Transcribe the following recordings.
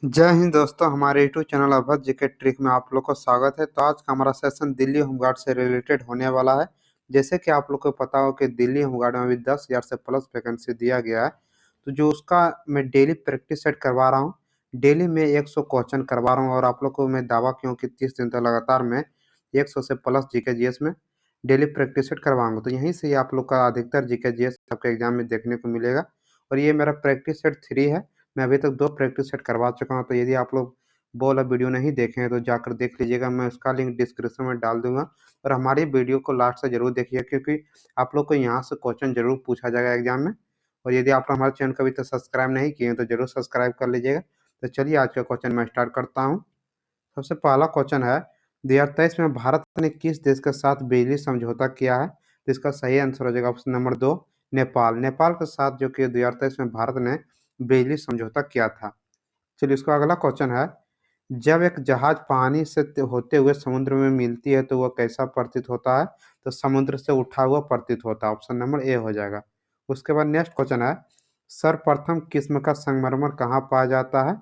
जय हिंद दोस्तों, हमारे यूट्यूब चैनल अभद्र जीके ट्रिक में आप लोग को स्वागत है। तो आज का हमारा सेशन दिल्ली होमगार्ड से रिलेटेड होने वाला है। जैसे कि आप लोग को पता हो कि दिल्ली होमगार्ड में अभी 10,000 से प्लस वैकेंसी दिया गया है। तो जो उसका मैं डेली प्रैक्टिस सेट करवा रहा हूँ, डेली में 100 क्वेश्चन करवा रहा हूँ और आप लोग को मैं दावा क्यों कि 30 दिन तक लगातार मैं 100 से प्लस जीके जीएस में डेली प्रैक्टिस सेट करवाऊंगा। तो यहीं से ही आप लोग का अधिकतर जीके जीएस आपके एग्जाम में देखने को मिलेगा। और ये मेरा प्रैक्टिस सेट 3 है। मैं अभी तक 2 प्रैक्टिस सेट करवा चुका हूँ। तो यदि आप लोग वो वाला वीडियो नहीं देखे हैं तो जाकर देख लीजिएगा, मैं उसका लिंक डिस्क्रिप्शन में डाल दूंगा। और हमारी वीडियो को लास्ट से जरूर देखिए, क्योंकि आप लोग को यहाँ से क्वेश्चन जरूर पूछा जाएगा एग्जाम में। और यदि आप हमारे चैनल को अभी तक सब्सक्राइब नहीं किए हैं तो जरूर सब्सक्राइब कर लीजिएगा। तो चलिए आज का क्वेश्चन मैं स्टार्ट करता हूँ। सबसे पहला क्वेश्चन है, 2023 में भारत ने किस देश के साथ बिजली समझौता किया है? तो इसका सही आंसर हो जाएगा ऑप्शन नंबर 2, नेपाल। नेपाल के साथ जो कि 2023 में भारत ने बिजली समझौता किया था। चलिए इसका अगला क्वेश्चन है, जब एक जहाज पानी से होते हुए समुद्र में मिलती है तो वह कैसा प्रतीत होता है? तो समुद्र से उठा हुआ प्रतीत होता है। ऑप्शन नंबर ए हो जाएगा। उसके बाद नेक्स्ट क्वेश्चन है, सर्वप्रथम किस्म का संगमरमर कहाँ पाया जाता है?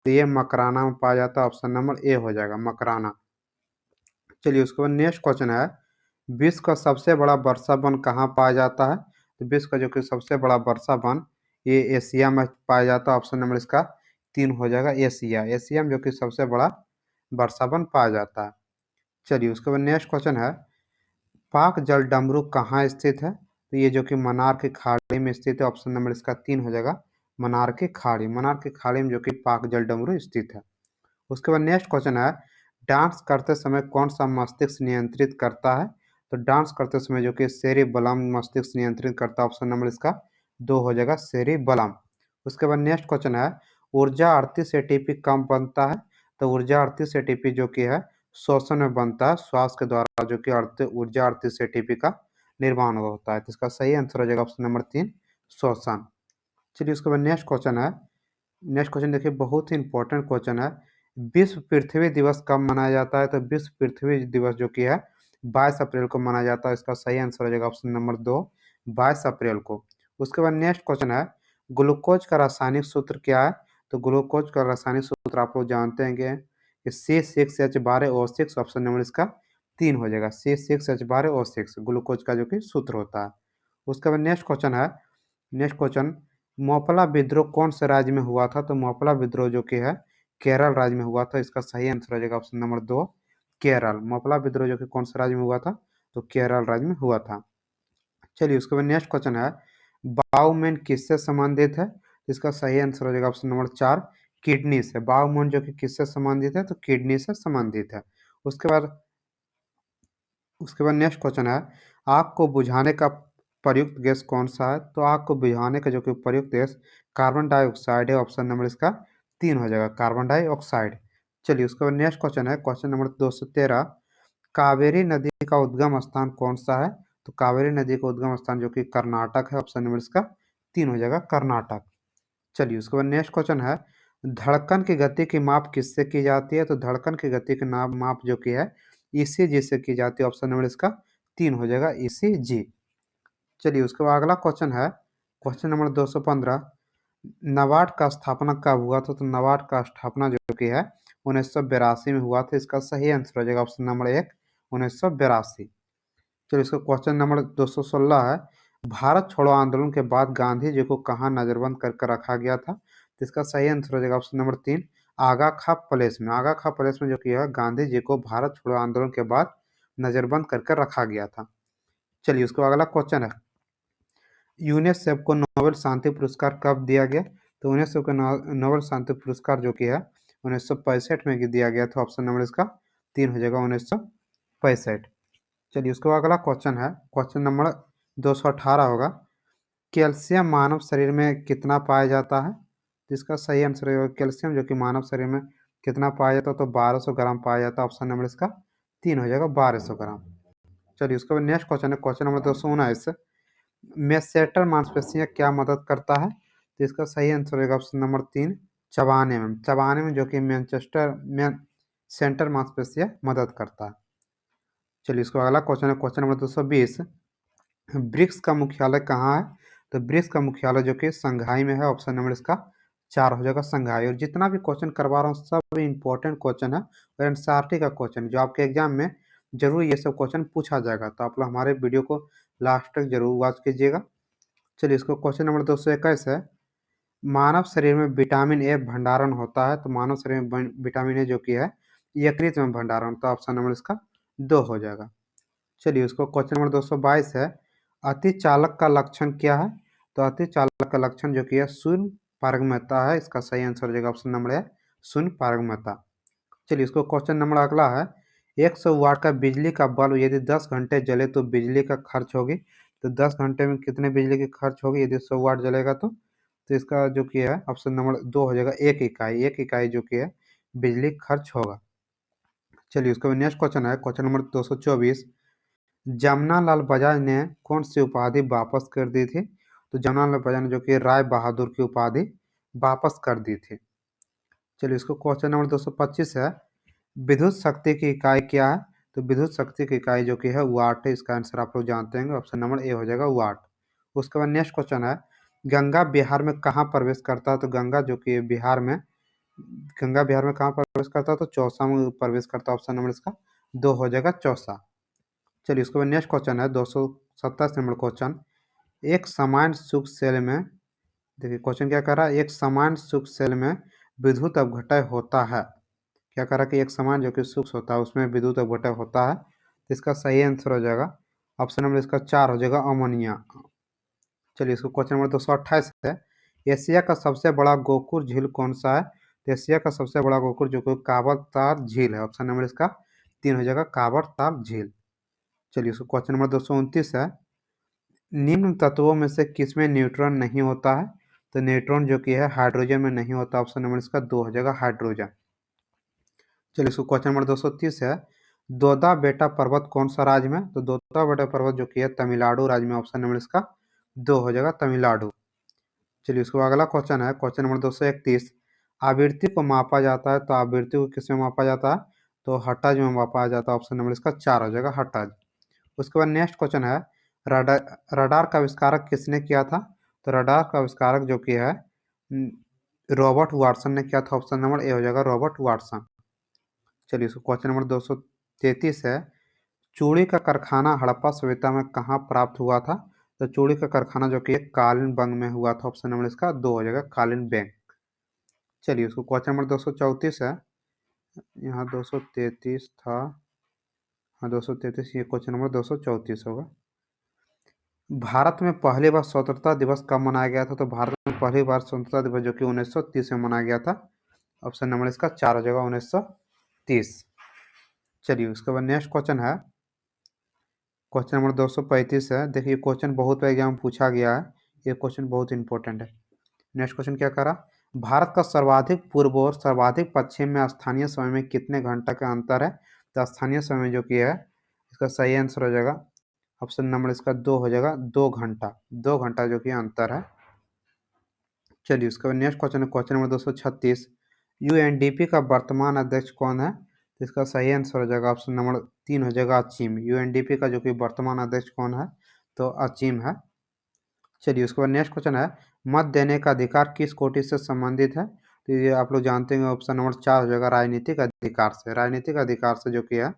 तो ये मकराना में पाया जाता है। ऑप्शन नंबर ए हो जाएगा, मकराना। चलिए उसके बाद नेक्स्ट क्वेश्चन है, विश्व का सबसे बड़ा वर्षा वन कहाँ पाया जाता है? तो विश्व का जो कि सबसे बड़ा वर्षा वन ये एशिया में पाया जाता है। ऑप्शन नंबर इसका 3 हो जाएगा, एशिया। एशिया में जो कि सबसे बड़ा वर्षा वन पाया जाता है। चलिए उसके बाद नेक्स्ट क्वेश्चन है, पाक जल डमरू कहाँ स्थित है? तो ये जो कि मनार की खाड़ी में स्थित है। ऑप्शन नंबर इसका 3 हो जाएगा, मनार की खाड़ी। मनार की खाड़ी में जो कि पाक जल डमरू स्थित है। उसके बाद नेक्स्ट क्वेश्चन है, डांस करते समय कौन सा मस्तिष्क नियंत्रित करता है? तो डांस करते समय जो कि सेरिबलम मस्तिष्क नियंत्रित करता है। ऑप्शन नंबर इसका 2 हो जाएगा, सेरिबलम। उसके बाद नेक्स्ट क्वेश्चन है, ऊर्जा 38 एटीपी कब बनता है? तो ऊर्जा 38 एटीपी जो कि है श्वसन में बनता है, श्वास के द्वारा जो कि ऊर्जा 38 एटीपी का निर्माण होता है। तो इसका सही आंसर हो जाएगा ऑप्शन नंबर 3, श्वसन। चलिए उसके बाद नेक्स्ट क्वेश्चन है, नेक्स्ट क्वेश्चन देखिए बहुत ही इंपॉर्टेंट क्वेश्चन है, विश्व पृथ्वी दिवस कब मनाया जाता है? तो विश्व पृथ्वी दिवस जो कि है 22 अप्रैल को मनाया जाता है। इसका सही आंसर हो जाएगा ऑप्शन नंबर 2, 22 अप्रैल को। उसके बाद नेक्स्ट क्वेश्चन है, ग्लूकोज का रासायनिक सूत्र क्या है? तो ग्लूकोज का रासायनिक सूत्र आप लोग जानते हैं कि C6H12O6। ऑप्शन नंबर इसका 3 हो जाएगा, C6H12O6 ग्लूकोज का जो कि सूत्र होता है। उसके बाद नेक्स्ट क्वेश्चन है, नेक्स्ट क्वेश्चन, मोपला विद्रोह कौन से राज्य में हुआ था? तो मोपला विद्रोह जो कि है केरल राज्य में हुआ था। इसका सही आंसर हो जाएगा ऑप्शन नंबर 2, केरल। मोपला विद्रोह जो कि कौन से राज्य में हुआ था? तो केरल राज्य में हुआ था। चलिए उसके बाद नेक्स्ट क्वेश्चन है, बाउमैन किससे संबंधित है? इसका सही आंसर हो जाएगा ऑप्शन नंबर 4, किडनी से। बाउमैन जो कि किससे संबंधित है? तो किडनी से संबंधित है। उसके बाद उसके बाद नेक्स्ट क्वेश्चन है, आग को बुझाने का प्रयुक्त गैस कौन सा है? तो आग को बुझाने का जो कि प्रयुक्त गैस कार्बन डाइऑक्साइड है। ऑप्शन नंबर इसका 3 हो जाएगा, कार्बन डाइऑक्साइड। चलिए उसके बाद नेक्स्ट क्वेश्चन है, क्वेश्चन नंबर 213, कावेरी नदी का उद्गम स्थान कौन सा है? तो कावेरी नदी का उद्गम स्थान जो कि कर्नाटक है। ऑप्शन नंबर इसका 3 हो जाएगा, कर्नाटक। चलिए उसके बाद नेक्स्ट क्वेश्चन है, धड़कन की गति की माप किससे की जाती है? तो धड़कन की गति की माप जो कि है ईसीजी से की जाती है। ऑप्शन नंबर इसका 3 हो जाएगा, ईसीजी। चलिए उसके बाद अगला क्वेश्चन है, क्वेश्चन नंबर 215, नाबार्ड का स्थापना कब हुआ था? तो नाबार्ड का स्थापना जो कि है 1982 में हुआ था। इसका सही आंसर हो जाएगा ऑप्शन नंबर 1, 1982। चलिए इसका क्वेश्चन नंबर 216 है, भारत छोड़ो आंदोलन के बाद गांधी जी को कहाँ नजरबंद करके रखा गया था? तो इसका सही आंसर हो जाएगा ऑप्शन नंबर 3, आगा खा पैलेस में। आगा खा पैलेस में जो कि है गांधी जी को भारत छोड़ो आंदोलन के बाद नजरबंद करके रखा गया था। चलिए उसके बाद अगला क्वेश्चन है, यूनिसेफ को नोबेल शांति पुरस्कार कब दिया गया? तो यूनिसेफ को नोबेल शांति पुरस्कार जो कि है 1965 में दिया गया था। ऑप्शन नंबर इसका 3 हो जाएगा, 1965। चलिए उसके बाद अगला क्वेश्चन है, क्वेश्चन नंबर 218 होगा, कैल्शियम मानव शरीर में कितना पाया जाता है? जिसका सही आंसर है कैल्शियम जो कि मानव शरीर में कितना पाया जाता है? तो 1200 ग्राम पाया जाता है। ऑप्शन नंबर इसका 3 हो जाएगा, 1200 ग्राम। चलिए उसके बाद नेक्स्ट क्वेश्चन है, क्वेश्चन नंबर 219, मेसेटर मांसपेशियां क्या मदद करता है? तो इसका सही आंसर होगा ऑप्शन नंबर 3, चबाने में जो कि मेन सेंटर मांसपेशियां मदद करता है। चलिए इसको अगला क्वेश्चन है, क्वेश्चन नंबर 220, ब्रिक्स का मुख्यालय कहाँ है? तो ब्रिक्स का मुख्यालय जो कि संघाई में है। ऑप्शन नंबर इसका 4 हो जाएगा संघाई। और जितना भी क्वेश्चन करवा रहा हूँ सब इंपॉर्टेंट क्वेश्चन है और एनसीईआरटी का क्वेश्चन है, जो आपके एग्जाम में जरूर ये सब क्वेश्चन पूछा जाएगा। तो आप लोग हमारे वीडियो को लास्ट तक जरूर वॉच कीजिएगा। चलिए, इसको क्वेश्चन नंबर 221 है, मानव शरीर में विटामिन ए भंडारण होता है। तो मानव शरीर में विटामिन ए जो कि है यकृत में भंडारण, तो ऑप्शन नंबर इसका 2 हो जाएगा। चलिए, उसको क्वेश्चन नंबर 222 है, अति चालक का लक्षण क्या है। तो अति चालक का लक्षण जो कि है शून्य पारगम्यता है। इसका सही आंसर हो जाएगा ऑप्शन नंबर है शून्य पारगम्यता। चलिए, इसको क्वेश्चन नंबर अगला है, 100 वाट का बिजली का बल्ब यदि 10 घंटे जले तो बिजली का खर्च होगी। तो 10 घंटे में कितने बिजली की खर्च होगी यदि 100 वाट जलेगा तो इसका जो कि है ऑप्शन नंबर 2 हो जाएगा, 1 इकाई जो कि है बिजली खर्च होगा। चलिए, उसके बाद नेक्स्ट क्वेश्चन है, क्वेश्चन नंबर 224, जमनालाल बजाज ने कौन सी उपाधि वापस कर दी थी। तो जमनालाल बजाज ने जो कि राय बहादुर की उपाधि वापस कर दी थी। चलिए, इसको क्वेश्चन नंबर 225 है, विद्युत शक्ति की इकाई क्या है। तो विद्युत शक्ति की इकाई जो कि है वाट है। इसका आंसर आप लोग जानते हैं, ऑप्शन नंबर ए हो जाएगा वाट। उसके बाद नेक्स्ट क्वेश्चन है, गंगा बिहार में कहाँ प्रवेश करता है। तो गंगा जो कि बिहार में कहाँ प्रवेश करता है, तो चौसा में प्रवेश करता है। ऑप्शन नंबर इसका 2 हो जाएगा, चौसा। चलिए, उसके बाद नेक्स्ट क्वेश्चन है 227 नंबर क्वेश्चन, एक समान शुष्क सेल में, देखिए क्वेश्चन क्या कर रहा है, एक समान शुष्क सेल में विद्युत अपघटय होता है। क्या कह रहा है कि एक समान जो कि शुष्क होता है उसमें विद्युत अपघटय होता है। तो इसका सही आंसर हो जाएगा ऑप्शन नंबर इसका 4 हो जाएगा, अमोनिया। चलिए, इसको क्वेश्चन नंबर 228 है, एशिया का सबसे बड़ा गोकुर झील कौन सा है। तो एशिया का सबसे बड़ा गोकुर जो कि काबर ताल झील है। ऑप्शन नंबर इसका 3 हो जाएगा, काबर ताल झील। चलिए, इसको क्वेश्चन नंबर 229 है, निम्न तत्वों में से किसमें न्यूट्रॉन नहीं होता है। तो न्यूट्रॉन जो कि है हाइड्रोजन में नहीं होता। ऑप्शन नंबर इसका 2 हो जाएगा, हाइड्रोजन। चलिए, इसको क्वेश्चन नंबर 230 है, दोदा बेटा पर्वत कौन सा राज्य में। तो दोदा बेटा पर्वत जो कि है तमिलनाडु राज्य में। ऑप्शन नंबर इसका 2 हो जाएगा, तमिलनाडु। चलिए, इसको अगला क्वेश्चन है, क्वेश्चन नंबर 231, आवृत्ति को मापा जाता है। तो आवृत्ति को किसमें मापा जाता है, तो हर्ट्ज में मापा जाता है। ऑप्शन नंबर इसका 4 हो जाएगा, हर्ट्ज। उसके बाद नेक्स्ट क्वेश्चन है, रडार रडार का आविष्कारक किसने किया था। तो रडार का आविष्कारक जो कि है रॉबर्ट वाटसन ने किया था। ऑप्शन नंबर ए हो जाएगा, रॉबर्ट वाटसन। चलिए, इसको क्वेश्चन नंबर 233 है, चूड़ी का कारखाना हड़प्पा सभ्यता में कहाँ प्राप्त हुआ था। तो चूड़ी का कारखाना जो कि कालीन बंग में हुआ था। ऑप्शन नंबर इसका 2 हो जाएगा, कालीन बैंक। चलिए, उसको क्वेश्चन नंबर 234 है, यहाँ 233 था, हाँ 233, ये क्वेश्चन नंबर 234 होगा। भारत में पहली बार स्वतंत्रता दिवस कब मनाया गया था। तो भारत में पहली बार स्वतंत्रता दिवस जो कि 1930 में मनाया गया था। ऑप्शन नंबर इसका 4 हो जाएगा, 1930। चलिए, उसके बाद नेक्स्ट क्वेश्चन है, क्वेश्चन नंबर 235 है। देखिए क्वेश्चन बहुत बार एग्जाम में पूछा गया है, ये क्वेश्चन बहुत इंपॉर्टेंट है। नेक्स्ट क्वेश्चन क्या करा, भारत का सर्वाधिक पूर्व और सर्वाधिक पश्चिम में स्थानीय समय में कितने घंटा का अंतर है। तो स्थानीय समय जो कि है इसका सही आंसर हो जाएगा, ऑप्शन नंबर इसका 2 हो जाएगा, 2 घंटा। 2 घंटा जो कि अंतर है। चलिए, उसके बाद नेक्स्ट क्वेश्चन है, क्वेश्चन नंबर 236, यूएनडीपी का वर्तमान अध्यक्ष कौन है। तो इसका सही आंसर हो जाएगा ऑप्शन नंबर 3 हो जाएगा, अचीम। यूएनडीपी का जो कि वर्तमान अध्यक्ष कौन है, तो अचीम है। चलिए, उसके बाद नेक्स्ट क्वेश्चन है, मत देने का अधिकार किस कोटि से संबंधित है। तो ये आप लोग जानते हैं, ऑप्शन नंबर 4 हो जाएगा, राजनीतिक अधिकार से। राजनीतिक अधिकार से जो कि है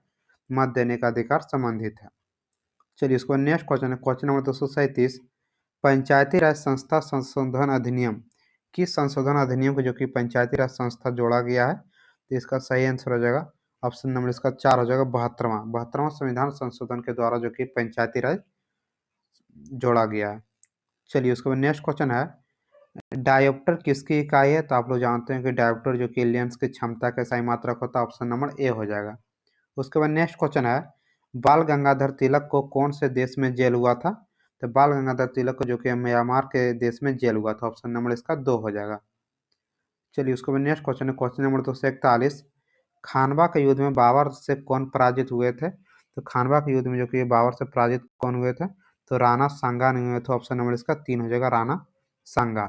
मत देने का अधिकार संबंधित है। चलिए, उसके बाद नेक्स्ट क्वेश्चन है, क्वेश्चन नंबर 237, पंचायती राज संस्था संशोधन अधिनियम, किस संशोधन अधिनियम को जो कि पंचायती राज संस्था जोड़ा गया है। तो इसका सही आंसर हो जाएगा, ऑप्शन नंबर इसका 4 हो जाएगा, 72वां संविधान संशोधन के द्वारा जो कि पंचायती राज जोड़ा गया है। चलिए, उसके बाद नेक्स्ट क्वेश्चन है, डायोप्टर किसकी इकाई है। तो आप लोग जानते हैं कि डायोप्टर जो कि लेंस की क्षमता का सही मात्रक होता है। ऑप्शन नंबर ए हो जाएगा। उसके बाद नेक्स्ट क्वेश्चन है, बाल गंगाधर तिलक को कौन से देश में जेल हुआ था। तो बाल गंगाधर तिलक को जो कि म्यांमार के देश में जेल हुआ था। ऑप्शन नंबर इसका 2 हो जाएगा। चलिए, उसके बाद नेक्स्ट क्वेश्चन है, क्वेश्चन नंबर 241, खानवा के युद्ध में बाबर से कौन पराजित हुए थे। तो खानवा के युद्ध में जो कि बाबर से पराजित कौन हुए थे, तो राणा सांगा नहीं हुए थे। ऑप्शन नंबर इसका 3 हो जाएगा, राणा सांगा।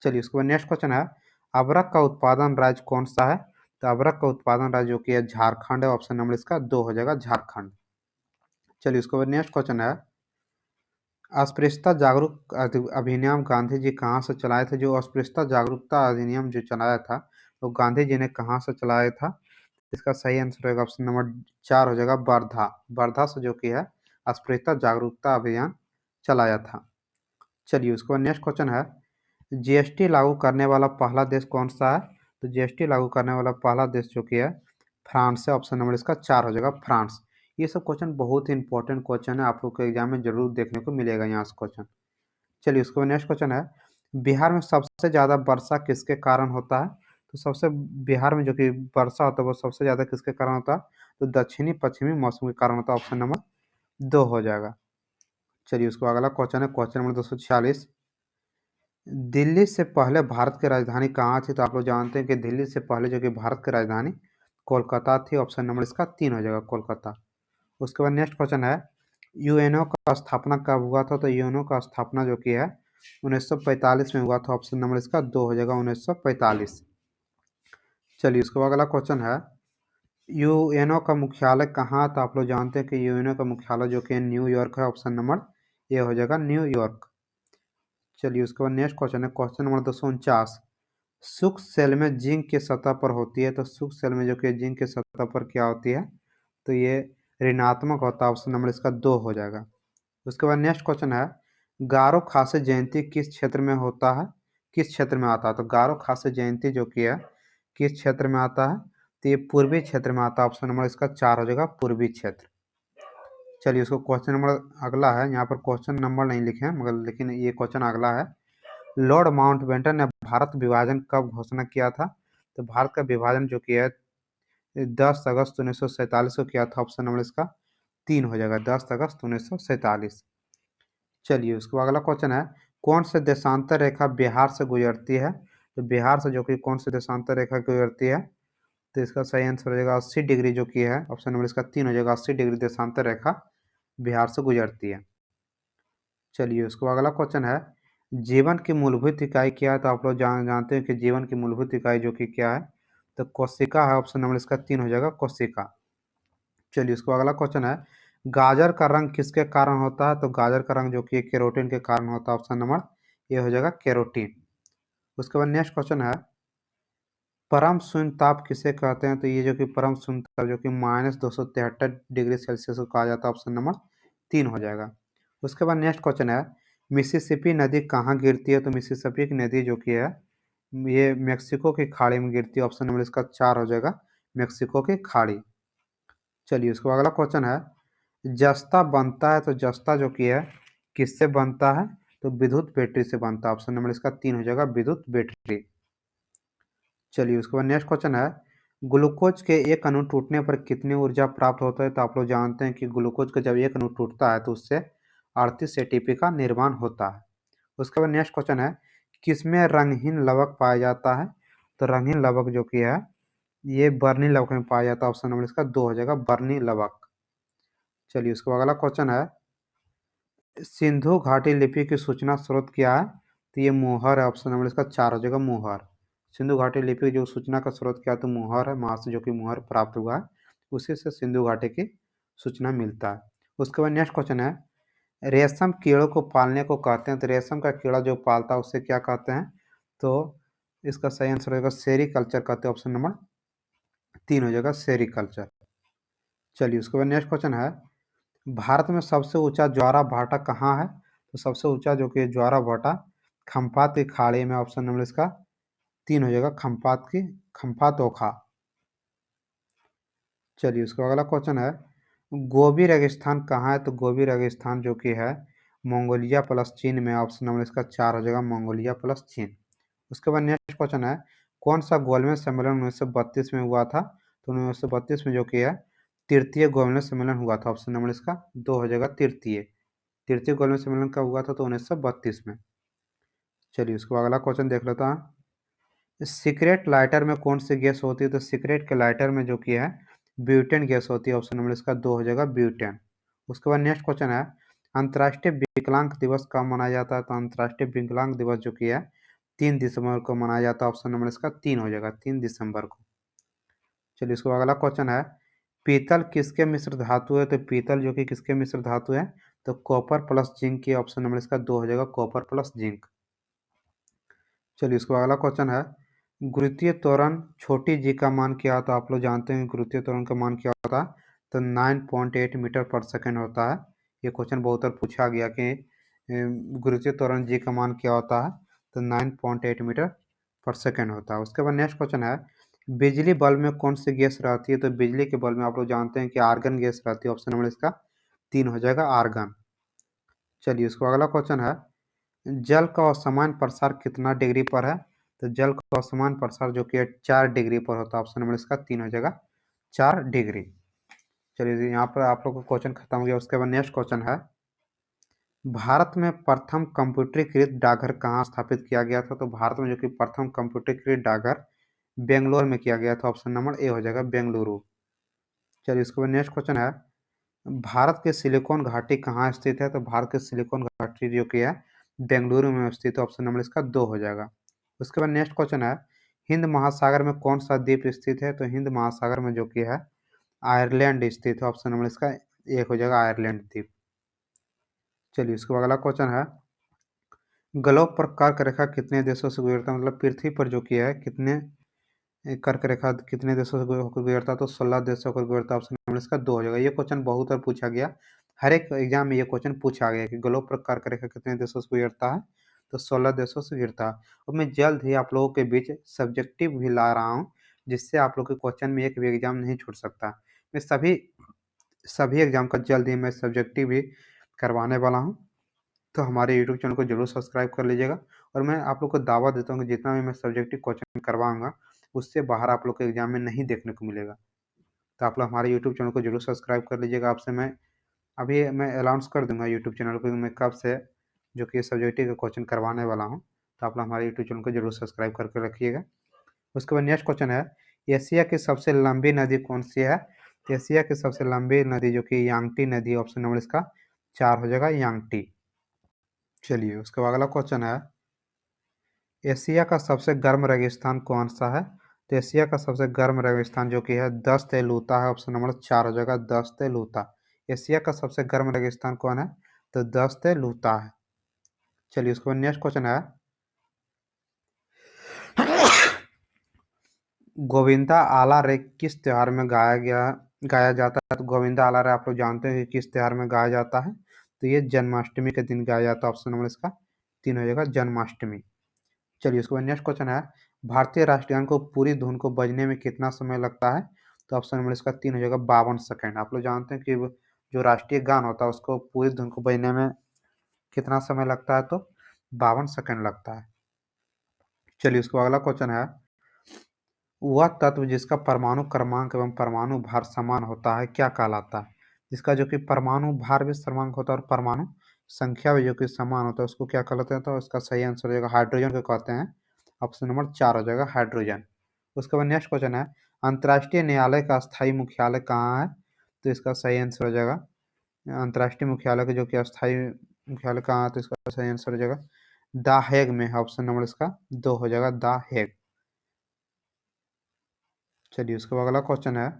चलिए, उसके बाद नेक्स्ट क्वेश्चन है, अबरक का उत्पादन राज्य कौन सा है। तो अबरक का उत्पादन राज्य जो कि है झारखंड है। ऑप्शन नंबर इसका 2 हो जाएगा, झारखंड। चलिए, उसके बाद नेक्स्ट क्वेश्चन है, अस्पृश्यता जागरूक अधिनियम गांधी जी कहाँ से चलाए थे? जो अस्पृश्यता जागरूकता अधिनियम जो चलाया था, वो गांधी जी ने कहाँ से चलाया था? इसका सही आंसर होगा ऑप्शन नंबर 4 हो जाएगा वर्धा। वर्धा से जो कि है अस्पृश्यता जागरूकता अभियान चलाया था। चलिए उसके बाद नेक्स्ट क्वेश्चन है, जीएसटी लागू करने वाला पहला देश कौन सा है? तो जीएसटी लागू करने वाला पहला देश जो कि है फ्रांस है। ऑप्शन नंबर इसका 4 हो जाएगा फ्रांस। ये सब क्वेश्चन बहुत ही इंपॉर्टेंट क्वेश्चन है, आप लोग के एग्जाम में जरूर देखने को मिलेगा यहाँ से क्वेश्चन। चलिए उसके बाद नेक्स्ट क्वेश्चन है, बिहार में सबसे ज़्यादा वर्षा किसके कारण होता है? तो सबसे बिहार में जो कि वर्षा होता है वो सबसे ज़्यादा किसके कारण होता है? तो दक्षिणी पश्चिमी मौसम के कारण होता है। ऑप्शन नंबर 2 हो जाएगा। चलिए उसको अगला क्वेश्चन है क्वेश्चन नंबर 246, दिल्ली से पहले भारत की राजधानी कहाँ थी? तो आप लोग जानते हैं कि दिल्ली से पहले जो कि भारत की राजधानी कोलकाता थी। ऑप्शन नंबर इसका 3 हो जाएगा कोलकाता। उसके बाद नेक्स्ट क्वेश्चन है, यूएनओ का स्थापना कब हुआ था? तो यूएनओ का स्थापना जो कि है 1945 में हुआ था। ऑप्शन नंबर इसका 2 हो जाएगा 1945। चलिए उसके बाद अगला क्वेश्चन है, यूएनओ का मुख्यालय कहाँ था? आप लोग जानते हैं कि यूएनओ का मुख्यालय जो कि न्यूयॉर्क है। ऑप्शन नंबर ये हो जाएगा न्यूयॉर्क। चलिए उसके बाद नेक्स्ट क्वेश्चन है क्वेश्चन नंबर 249, शुष्क सेल में जिंक की सतह पर होती है। तो शुष्क सेल में जो कि जिंक की सतह पर क्या होती है? तो ये ऋणात्मक होता है। ऑप्शन नंबर इसका 2 हो जाएगा। उसके बाद नेक्स्ट क्वेश्चन है, गारो खासे जयंती किस क्षेत्र में होता है? किस क्षेत्र में आता है? तो गारो खासे जयंती जो कि है किस क्षेत्र में आता है? तो ये पूर्वी क्षेत्र में आता है। ऑप्शन नंबर इसका 4 हो जाएगा पूर्वी क्षेत्र। चलिए उसको क्वेश्चन नंबर अगला है, यहाँ पर क्वेश्चन नंबर नहीं लिखे हैं मगर लेकिन ये क्वेश्चन अगला है, लॉर्ड माउंटबेटन ने भारत विभाजन कब घोषणा किया था? तो भारत का विभाजन जो किया है 10 अगस्त 1947 को किया था। ऑप्शन नंबर इसका 3 हो जाएगा 10 अगस्त 1947। चलिए उसके बाद अगला क्वेश्चन है, कौन से देशांतर रेखा बिहार से गुजरती है? तो बिहार से जो कि कौन से देशांतर रेखा गुजरती है? तो इसका सही आंसर हो जाएगा 80 डिग्री जो कि है। ऑप्शन नंबर इसका 3 हो जाएगा 80 डिग्री देशांतर रेखा बिहार से गुजरती है। चलिए उसके बाद अगला क्वेश्चन है, जीवन की मूलभूत इकाई क्या है? तो आप लोग जानते हैं कि जीवन की मूलभूत इकाई जो कि क्या है? तो कोशिका है। ऑप्शन नंबर इसका 3 हो जाएगा कोशिका। चलिए उसके बाद अगला क्वेश्चन है, गाजर का रंग किसके कारण होता है? तो गाजर का रंग जो कि केरोटीन के कारण होता है। ऑप्शन नंबर ये हो जाएगा केरोटीन। उसके बाद नेक्स्ट क्वेश्चन है, परम शून्य ताप किसे कहते हैं? तो ये जो कि परम शून्य ताप जो कि -273 डिग्री सेल्सियस को कहा जाता है। ऑप्शन नंबर 3 हो जाएगा। उसके बाद नेक्स्ट क्वेश्चन है, मिसिसिपी नदी कहाँ गिरती है? तो मिसिसिपी की नदी जो कि है ये मेक्सिको की खाड़ी में गिरती है। ऑप्शन नंबर इसका 4 हो जाएगा मेक्सिको की खाड़ी। चलिए उसके बाद अगला क्वेश्चन है, जस्ता बनता है। तो जस्ता जो कि है किससे बनता है? तो विद्युत बैटरी से बनता है। ऑप्शन नंबर इसका 3 हो जाएगा विद्युत बैटरी। चलिए उसके बाद नेक्स्ट क्वेश्चन है, ग्लूकोज के एक अणु टूटने पर कितनी ऊर्जा प्राप्त होता है? तो आप लोग जानते हैं कि ग्लूकोज का जब एक अणु टूटता है तो उससे 38 एटीपी का निर्माण होता है। उसके बाद नेक्स्ट क्वेश्चन है, किसमें रंगहीन लवक पाया जाता है? तो रंगहीन लवक जो कि है ये बर्नी लवक में पाया जाता है। ऑप्शन नंबर इसका 2 हो जाएगा बर्नी लवक। चलिए उसके बाद अगला क्वेश्चन है, सिंधु घाटी लिपि की सूचना स्रोत क्या है? तो ये मोहर है। ऑप्शन नंबर इसका 4 हो जाएगा मोहर। सिंधु घाटी लिपि की जो सूचना का स्रोत क्या है? तो मोहर है, वहाँ से जो कि मोहर प्राप्त हुआ है उसी से सिंधु घाटी की सूचना मिलता है। उसके बाद नेक्स्ट क्वेश्चन है, रेशम कीड़ों को पालने को कहते हैं। तो रेशम का कीड़ा जो पालता है उसे क्या कहते हैं? तो इसका सही आंसर होगा सेरीकल्चर कहते हैं। ऑप्शन नंबर 3 हो जाएगा सेरीकल्चर। चलिए उसके बाद नेक्स्ट क्वेश्चन है, भारत में सबसे ऊंचा ज्वारा भाटा कहाँ है? तो सबसे ऊंचा जो कि ज्वारा भाटा खम्पात की खाड़ी में। ऑप्शन नंबर इसका 3 हो जाएगा खम्पात ओखा। चलिए उसका अगला क्वेश्चन है, गोबी रेगिस्तान कहाँ है? तो गोबी रेगिस्तान जो कि है मंगोलिया प्लस चीन में। ऑप्शन नंबर इसका 4 हो जाएगा मंगोलिया प्लस चीन। उसके बाद नेक्स्ट क्वेश्चन है, कौन सा गोलमेज सम्मेलन 1932 में हुआ था? तो 1932 में जो कि है तृतीय गोलमेज सम्मेलन हुआ था। ऑप्शन नंबर इसका 2 हो जाएगा तृतीय। तृतीय गोलमेज सम्मेलन कब हुआ था? तो 1932 में। चलिए उसके बाद अगला क्वेश्चन देख लेता है, सीक्रेट लाइटर में कौन सी गैस होती है? तो सीक्रेट के लाइटर में जो कि है ब्यूटेन गैस होती है। ऑप्शन नंबर इसका 2 हो जाएगा ब्यूटेन। उसके बाद नेक्स्ट क्वेश्चन है, अंतर्राष्ट्रीय विकलांग दिवस कब मनाया जाता है? तो अंतर्राष्ट्रीय विकलांग दिवस जो कि है 3 दिसंबर को मनाया जाता है। ऑप्शन नंबर इसका 3 हो जाएगा 3 दिसंबर को। चलिए इसको अगला क्वेश्चन है, पीतल किसके मिश्र धातु है? तो पीतल जो कि किसके मिश्र धातु है? तो कॉपर प्लस जिंक, ये ऑप्शन नंबर इसका 2 हो जाएगा, कॉपर प्लस जिंक। चलिए इसको अगला क्वेश्चन है, गुरुत्वीय त्वरण छोटी जी का मान क्या होता है? आप लोग जानते हैं गुरुत्वीय त्वरण का मान क्या होता है, तो 9.8 मीटर पर सेकेंड होता है। ये क्वेश्चन बहुत बार पूछा गया कि गुरुत्वीय त्वरण जी का मान क्या होता है, तो 9.8 मीटर पर सेकेंड होता है। उसके बाद नेक्स्ट क्वेश्चन है, बिजली बल्ब में कौन सी गैस रहती है? तो बिजली के बल्ब में आप लोग जानते हैं कि आर्गन गैस रहती है, ऑप्शन नंबर इसका 3 हो जाएगा, आर्गन। चलिए इसको अगला क्वेश्चन है, जल का असमान प्रसार कितना डिग्री पर है? तो जल का असमान प्रसार जो कि 4 डिग्री पर होता है, ऑप्शन नंबर इसका 3 हो जाएगा, 4 डिग्री। चलिए यहाँ पर आप लोग का क्वेश्चन खत्म हो गया। उसके बाद नेक्स्ट क्वेश्चन है, भारत में प्रथम कंप्यूटरीकृत डाकघर कहाँ स्थापित किया गया था? तो भारत में जो कि प्रथम कंप्यूटरीकृत डाकघर बेंगलोर में किया गया था, ऑप्शन नंबर ए हो जाएगा, बेंगलुरु। चलिए इसके बाद नेक्स्ट क्वेश्चन है, भारत के सिलिकॉन घाटी कहाँ स्थित है? तो भारत के सिलिकॉन घाटी जो कि है बेंगलुरु में स्थित है, ऑप्शन नंबर इसका 2 हो जाएगा। उसके बाद नेक्स्ट क्वेश्चन है, हिंद महासागर में कौन सा द्वीप स्थित है? तो हिंद महासागर में जो कि है आयरलैंड स्थित है, ऑप्शन नंबर इसका 1 हो जाएगा, आयरलैंड द्वीप। चलिए इसके बाद अगला क्वेश्चन है, ग्लोब पर कर्क रेखा कितने देशों से गुजरता है? मतलब पृथ्वी पर जो कि है कितने कर्क रेखा कितने देशों से होकर गुजरता है? तो 16 देशों होकर गुजरता है, ऑप्शन नंबर इसका 2 हो जाएगा। ये क्वेश्चन बहुत बार पूछा गया, हर एक एग्जाम में ये क्वेश्चन पूछा गया कि ग्लोब पर कर्क रेखा कितने देशों से गुजरता है, तो 16 देशों से गिरता है। और मैं जल्द ही आप लोगों के बीच सब्जेक्टिव भी ला रहा हूँ, जिससे आप लोग के क्वेश्चन में एक भी एग्जाम नहीं छूट सकता। मैं सभी एग्जाम का जल्द ही मैं सब्जेक्टिव भी करवाने वाला हूँ, तो हमारे यूट्यूब चैनल को जरूर सब्सक्राइब कर लीजिएगा। और मैं आप लोग को दावा देता हूँ कि जितना भी मैं सब्जेक्टिव क्वेश्चन करवाऊंगा, उससे बाहर आप लोग के एग्जाम में नहीं देखने को मिलेगा। तो आप लोग हमारे यूट्यूब चैनल को जरूर सब्सक्राइब कर लीजिएगा। आपसे मैं अभी मैं अनाउंस कर दूंगा यूट्यूब चैनल पर मैं कब से जो कि सब्जेक्टिव का क्वेश्चन करवाने वाला हूँ, तो आप लोग हमारे यूट्यूब चैनल को जरूर सब्सक्राइब करके रखिएगा। उसके बाद नेक्स्ट क्वेश्चन है, एशिया की सबसे लंबी नदी कौन सी है? तो एशिया की सबसे लंबी नदी जो कि यांगटी नदी, ऑप्शन नंबर इसका 4 हो जाएगा, यांगटी। चलिए उसके बाद अगला क्वेश्चन है, एशिया का सबसे गर्म रेगिस्तान कौन सा है? तो एशिया का सबसे गर्म रेगिस्तान जो कि है दस्त ए लूता है, ऑप्शन नंबर 4 हो जाएगा, दस्त ए लूता। एशिया का सबसे गर्म रेगिस्तान कौन है? तो दस्त ए लूता है। चलिए उसके बाद नेक्स्ट क्वेश्चन है, गोविंदा आला रे किस त्योहार में गाया जाता है? तो गोविंदा आला रे आप लोग जानते हैं कि किस त्योहार में गाया जाता है, तो ये जन्माष्टमी के दिन गाया जाता है, ऑप्शन नंबर इसका 3 हो जाएगा, जन्माष्टमी। चलिए उसके बाद नेक्स्ट क्वेश्चन है, भारतीय राष्ट्रीय गान को पूरी धुन को बजने में कितना समय लगता है? तो ऑप्शन नंबर इसका 3 हो जाएगा, 52 सेकंड। आप लोग जानते हैं कि जो राष्ट्रीय गान होता है उसको पूरी धुन को बजने में कितना समय लगता है? तो 52 सेकंड लगता है। चलिए उसके बाद अगला क्वेश्चन है, वह तत्व जिसका परमाणु क्रमांक एवं परमाणु भार समान होता है क्या कहलाता है? जिसका जो कि परमाणु भार भी समान होता है और परमाणु संख्या भी जो कि समान होता है, उसको क्या कहलाते हैं? तो उसका सही आंसर हो जाएगा, हाइड्रोजन को कहते हैं, ऑप्शन नंबर 4 हो जाएगा, हाइड्रोजन। उसके बाद नेक्स्ट क्वेश्चन है, अंतर्राष्ट्रीय न्यायालय का स्थायी मुख्यालय कहाँ है? तो इसका सही आंसर हो जाएगा, अंतर्राष्ट्रीय मुख्यालय का जो कि अस्थायी मुख्यालय कहाँ है, तो इसका सही आंसर हो जाएगा द हेग में है, ऑप्शन नंबर इसका 2 हो जाएगा, द हेग। चलिए उसके बाद अगला क्वेश्चन है,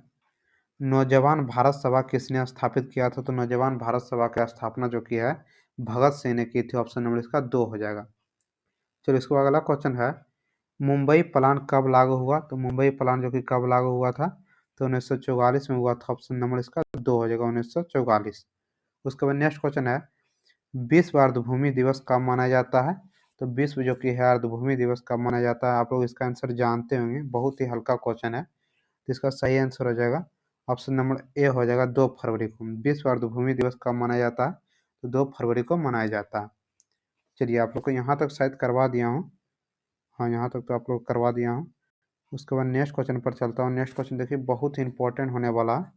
नौजवान भारत सभा किसने स्थापित किया था? तो नौजवान भारत सभा की स्थापना जो की है भगत सिंह ने की थी, ऑप्शन नंबर इसका 2 हो जाएगा। चलिए इसके बाद अगला क्वेश्चन है, मुंबई प्लान कब लागू हुआ? तो मुंबई प्लान जो कि कब लागू हुआ था? तो 1944 में हुआ था, ऑप्शन नंबर इसका 2 हो जाएगा, 1944। उसके बाद नेक्स्ट क्वेश्चन है, विश्व अर्धभूमि दिवस कब मनाया जाता है? तो विश्व जो कि है अर्धभूमि दिवस कब मनाया जाता है? आप लोग इसका आंसर जानते होंगे, बहुत ही हल्का क्वेश्चन है, तो इसका सही आंसर हो जाएगा, ऑप्शन नंबर ए हो जाएगा, 2 फरवरी को। विश्व अर्धभूमि दिवस कब मनाया जाता है? तो 2 फरवरी को मनाया जाता है। चलिए आप लोग को यहाँ तक शायद करवा दिया हूँ, हाँ यहाँ तक तो आप लोग करवा दिया हूँ। उसके बाद नेक्स्ट क्वेश्चन पर चलता हूँ। नेक्स्ट क्वेश्चन देखिए बहुत ही इंपॉर्टेंट होने वाला है।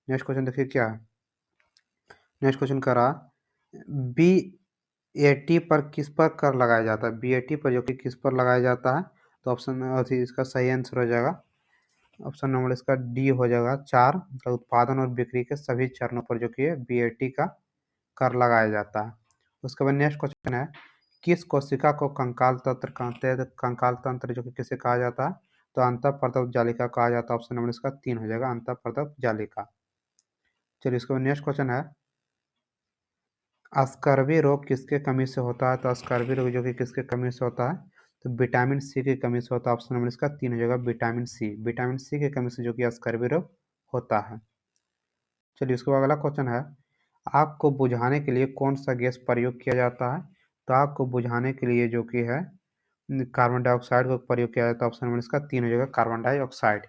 नेक्स्ट क्वेश्चन देखिए क्या है, नेक्स्ट क्वेश्चन कह रहा, बी ए टी पर किस पर कर लगाया जाता है? बी ए टी पर जो कि किस पर लगाया जाता है? तो ऑप्शन इसका सही आंसर हो जाएगा, ऑप्शन नंबर इसका डी हो जाएगा, 4, मतलब उत्पादन और बिक्री के सभी चरणों पर जो कि है बीएटी का कर लगाया जाता है। उसके बाद नेक्स्ट क्वेश्चन है, किस कोशिका को कंकाल तंत्र कहते हैं? तो कंकाल तंत्र जो कि किसे कहा जाता है? तो अंतःप्रदप जालिका कहा जाता है, ऑप्शन नंबर इसका 3 हो जाएगा, अंतःप्रदप जालिका। चलिए इसके बाद नेक्स्ट क्वेश्चन है, स्कर्वी रोग किसके कमी से होता है? तो स्कर्वी रोग जो कि किसके कमी से होता है? तो विटामिन सी की कमी से होता है। ऑप्शन नंबर इसका 3 हो जाएगा, विटामिन सी। विटामिन सी की कमी से जो कि स्कर्वी रोग होता है। चलिए उसके बाद अगला क्वेश्चन है, आग को बुझाने के लिए कौन सा गैस प्रयोग किया जाता है? तो आग को बुझाने के लिए जो कि है कार्बन डाइऑक्साइड का प्रयोग किया जाता है। ऑप्शन नंबर इसका 3 हो जाएगा, कार्बन डाइऑक्साइड।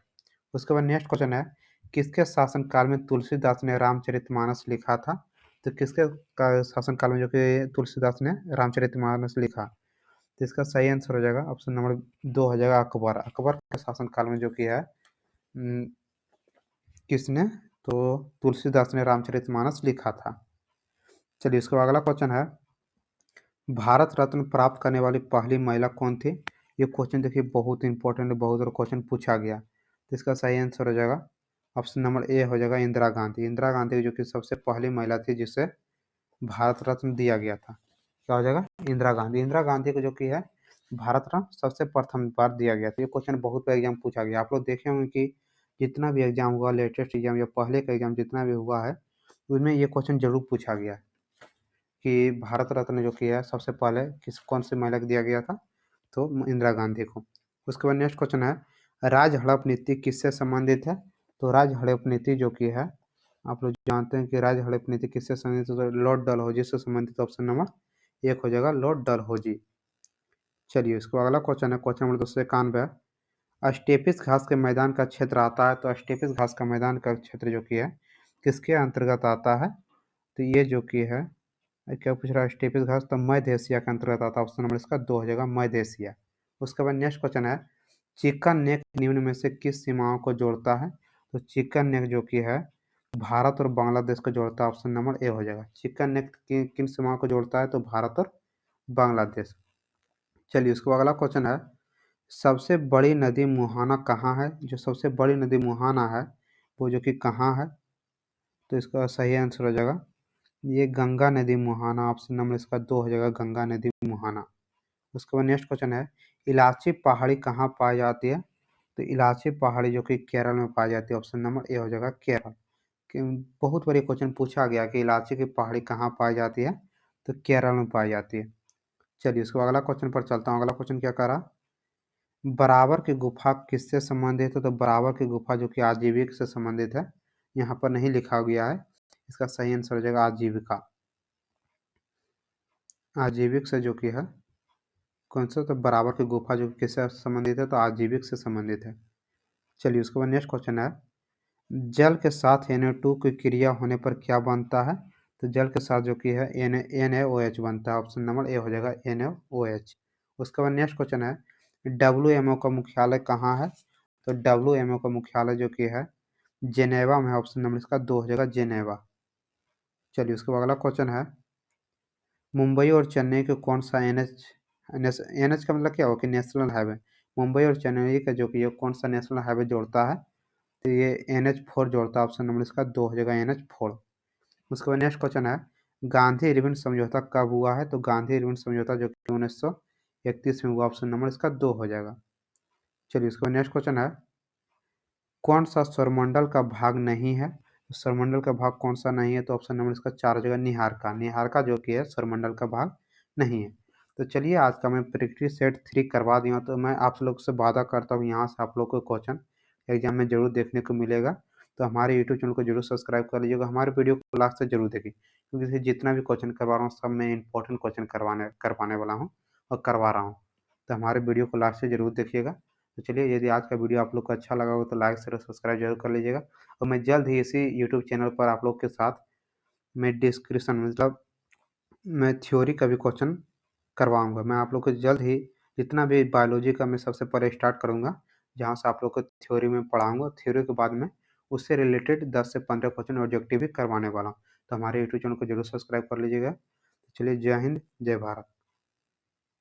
उसके बाद नेक्स्ट क्वेश्चन है, किसके शासनकाल में तुलसीदास ने रामचरितमानस लिखा था? तो किसके शासनकाल में जो कि तुलसीदास ने रामचरितमानस लिखा? तो इसका सही आंसर हो जाएगा ऑप्शन नंबर 2 हो जाएगा, अकबर। अकबर के शासनकाल में जो कि है किसने? तो तुलसीदास ने रामचरितमानस लिखा था। चलिए उसके बाद अगला क्वेश्चन है, भारत रत्न प्राप्त करने वाली पहली महिला कौन थी? ये क्वेश्चन देखिए बहुत इंपॉर्टेंट है, बहुत बार क्वेश्चन पूछा गया। तो इसका सही आंसर हो जाएगा ऑप्शन नंबर ए हो जाएगा, इंदिरा गांधी। इंदिरा गांधी जो कि सबसे पहली महिला थी जिसे भारत रत्न दिया गया था। क्या हो जाएगा? इंदिरा गांधी। इंदिरा गांधी को जो कि है भारत रत्न सबसे प्रथम बार दिया गया था। ये क्वेश्चन बहुत बार एग्जाम पूछा गया। आप लोग देखे होंगे कि जितना भी एग्जाम हुआ, लेटेस्ट एग्जाम या पहले का एग्जाम जितना भी हुआ है, उसमें ये क्वेश्चन जरूर पूछा गया है कि भारत रत्न जो कि है सबसे पहले कौन सी महिला को दिया गया था? तो इंदिरा गांधी को। उसके बाद नेक्स्ट क्वेश्चन है, राज हड़प नीति किससे संबंधित है? तो राज हड़प नीति जो कि है, आप लोग जानते हैं कि राज हड़प नीति किससे संबंधित है? तो लॉर्ड डलहौजी से संबंधित। ऑप्शन नंबर 1 हो जाएगा, लॉर्ड डलहौजी। चलिए उसको अगला क्वेश्चन है, क्वेश्चन नंबर 291। स्टेपिस घास के मैदान का क्षेत्र आता है। तो स्टेपिस घास का मैदान का क्षेत्र जो कि है किसके अंतर्गत आता है? तो ये जो कि है क्या पूछ रहा है? स्टेपिस घास तो मध्य एशिया के अंतर्गत आता है। ऑप्शन नंबर इसका 2 हो जाएगा, मध्य एशिया। उसके बाद नेक्स्ट क्वेश्चन है, चिकन नेक निम्न में से किस सीमाओं को जोड़ता है? तो चिकन नेक जो कि है भारत और बांग्लादेश को जोड़ता है। ऑप्शन नंबर ए हो जाएगा। चिकन नेक किन सीमाओं को जोड़ता है? तो भारत और बांग्लादेश। चलिए उसके बाद अगला क्वेश्चन है, सबसे बड़ी नदी मुहाना कहाँ है? जो सबसे बड़ी नदी मुहाना है वो जो कि कहाँ है? तो इसका सही आंसर हो जाएगा ये गंगा नदी मुहाना। ऑप्शन नंबर इसका 2 हो जाएगा, गंगा नदी मुहाना। उसके बाद नेक्स्ट क्वेश्चन है, इलायची पहाड़ी कहाँ पाई जाती है? तो इलायची पहाड़ी जो कि केरल में पाई जाती है। ऑप्शन नंबर ए हो जाएगा, केरल। बहुत बड़ी क्वेश्चन पूछा गया कि इलायची की पहाड़ी कहाँ पाई जाती है? तो केरल में पाई जाती है। चलिए उसको अगला क्वेश्चन पर चलता हूँ। अगला क्वेश्चन क्या कह रहा, बराबर की गुफा किससे संबंधित है? तो बराबर की गुफा जो कि आजीविका से संबंधित है। यहाँ पर नहीं लिखा गया है, इसका सही आंसर हो जाएगा आजीविका। आजीविक से जो कि है कौन सा? तो बराबर की गुफा जो किससे संबंधित है? तो आजीविक से संबंधित है। चलिए उसके बाद नेक्स्ट क्वेश्चन है, जल के साथ Na2 की क्रिया होने पर क्या बनता है? तो जल के साथ जो कि है NaOH बनता है। ऑप्शन नंबर ए हो जाएगा, NaOH। उसके बाद नेक्स्ट क्वेश्चन है, WMO का मुख्यालय कहाँ है? तो WMO का मुख्यालय जो कि है जेनेवा में है। ऑप्शन नंबर इसका 2 हो जाएगा, जेनेवा। चलिए उसके बाद अगला क्वेश्चन है, मुंबई और चेन्नई को कौन सा NH NH का मतलब क्या हो कि नेशनल हाईवे, मुंबई और चेन्नई का जो कि ये कौन सा नेशनल हाईवे जोड़ता है? तो ये NH4 जोड़ता है। ऑप्शन नंबर इसका 2 हो जाएगा, NH4। उसके बाद नेक्स्ट क्वेश्चन है, गांधी इरविन समझौता कब हुआ है? तो गांधी इरविन समझौता जो कि 1931 में हुआ। ऑप्शन नंबर इसका 2 हो जाएगा। चलिए उसके बाद नेक्स्ट क्वेश्चन है, कौन सा सौरमंडल का भाग नहीं है? तो सौरमंडल का भाग कौन सा नहीं है? तो ऑप्शन नंबर इसका 4 हो जाएगा, निहारिका। निहारिका जो कि है सौरमंडल का भाग नहीं है। तो चलिए आज का मैं प्रैक्टिस सेट 3 करवा दिया हूँ। तो मैं आप लोग से वादा करता हूँ यहाँ से आप लोग को क्वेश्चन एग्जाम में जरूर देखने को मिलेगा। तो हमारे यूट्यूब चैनल को जरूर सब्सक्राइब कर लीजिएगा, हमारे वीडियो को लास्ट से जरूर देखिए, क्योंकि इसे जितना भी क्वेश्चन करवा रहा हूँ सब मैं इंपॉर्टेंट क्वेश्चन करवाने वाला हूँ और करवा रहा हूँ। तो हमारे वीडियो को लास्ट से जरूर देखिएगा। तो चलिए, यदि आज का वीडियो आप लोग को अच्छा लगा हो तो लाइक शेयर और सब्सक्राइब जरूर कर लीजिएगा। और मैं जल्द ही इसी यूट्यूब चैनल पर आप लोग के साथ मैं डिस्क्रिप्शन मतलब मैं थ्योरी का भी क्वेश्चन करवाऊंगा। मैं आप लोग को जल्द ही जितना भी बायोलॉजी का मैं सबसे पहले स्टार्ट करूंगा, जहां से आप लोग को थ्योरी में पढ़ाऊंगा। थ्योरी के बाद में उससे रिलेटेड 10 से 15 क्वेश्चन ऑब्जेक्टिव भी करवाने वाला हूँ। तो हमारे यूट्यूब चैनल को जरूर सब्सक्राइब कर लीजिएगा। तो चलिए, जय हिंद, जय भारत।